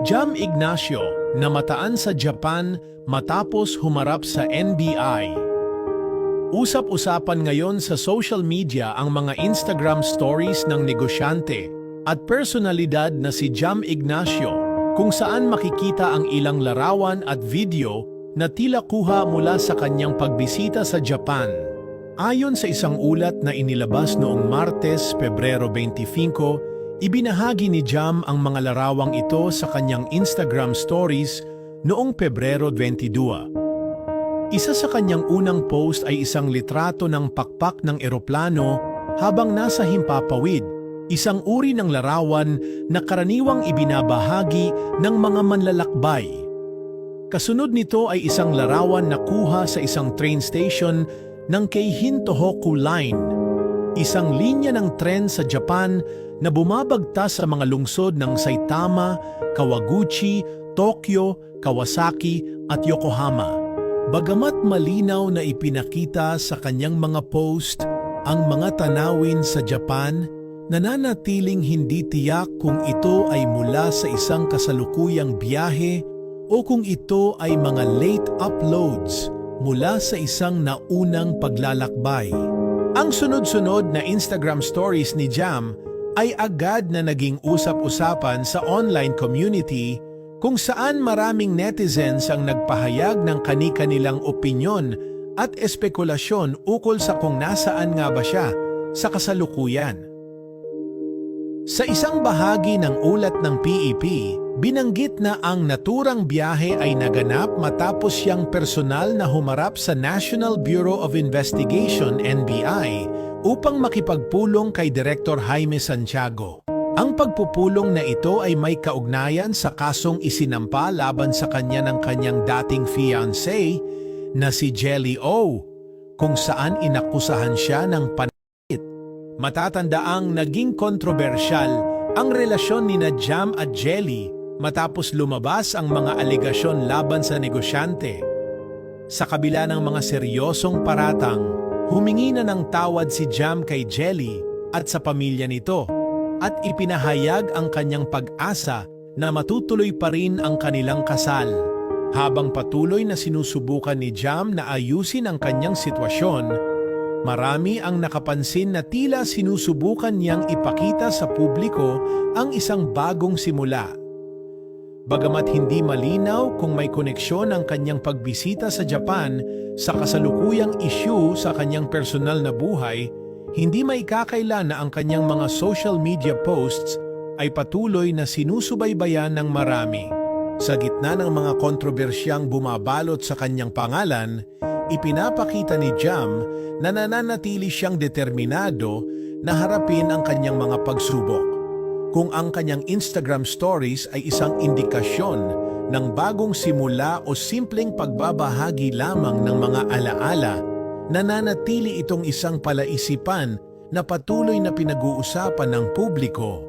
Jam Ignacio, namataan sa Japan matapos humarap sa NBI. Usap-usapan ngayon sa social media ang mga Instagram stories ng negosyante at personalidad na si Jam Ignacio, kung saan makikita ang ilang larawan at video na tila kuha mula sa kanyang pagbisita sa Japan. Ayon sa isang ulat na inilabas noong Martes, Pebrero 25, ibinahagi ni Jam ang mga larawang ito sa kanyang Instagram stories noong Pebrero 22. Isa sa kanyang unang post ay isang litrato ng pakpak ng eroplano habang nasa himpapawid, isang uri ng larawan na karaniwang ibinabahagi ng mga manlalakbay. Kasunod nito ay isang larawan na kuha sa isang train station ng Keihin Tohoku Line, isang linya ng tren sa Japan na bumabagtas sa mga lungsod ng Saitama, Kawaguchi, Tokyo, Kawasaki at Yokohama. Bagamat malinaw na ipinakita sa kanyang mga post ang mga tanawin sa Japan, nananatiling hindi tiyak kung ito ay mula sa isang kasalukuyang biyahe o kung ito ay mga late uploads mula sa isang naunang paglalakbay. Ang sunod-sunod na Instagram stories ni Jam ay agad na naging usap-usapan sa online community kung saan maraming netizens ang nagpahayag ng kani-kanilang opinyon at espekulasyon ukol sa kung nasaan nga ba siya sa kasalukuyan. Sa isang bahagi ng ulat ng PEP, binanggit na ang naturang biyahe ay naganap matapos siyang personal na humarap sa National Bureau of Investigation (NBI) upang makipagpulong kay Director Jaime Santiago. Ang pagpupulong na ito ay may kaugnayan sa kasong isinampa laban sa kanya ng kanyang dating fiancé na si Jelly O, kung saan inakusahan siya ng pananakit. Matatandaang naging kontrobersyal ang relasyon ni Jam at Jelly matapos lumabas ang mga alegasyon laban sa negosyante. Sa kabila ng mga seryosong paratang, humingi na ng tawad si Jam kay Jelly at sa pamilya nito, at ipinahayag ang kanyang pag-asa na matutuloy pa rin ang kanilang kasal. Habang patuloy na sinusubukan ni Jam na ayusin ang kanyang sitwasyon, marami ang nakapansin na tila sinusubukan niyang ipakita sa publiko ang isang bagong simula. Bagamat hindi malinaw kung may koneksyon ang kanyang pagbisita sa Japan sa kasalukuyang issue sa kanyang personal na buhay, hindi maikakaila na ang kanyang mga social media posts ay patuloy na sinusubaybayan ng marami. Sa gitna ng mga kontrobersyang bumabalot sa kanyang pangalan, ipinapakita ni Jam na nananatili siyang determinado na harapin ang kanyang mga pagsubok. Kung ang kanyang Instagram stories ay isang indikasyon ng bagong simula o simpleng pagbabahagi lamang ng mga alaala, nananatili itong isang palaisipan na patuloy na pinag-uusapan ng publiko.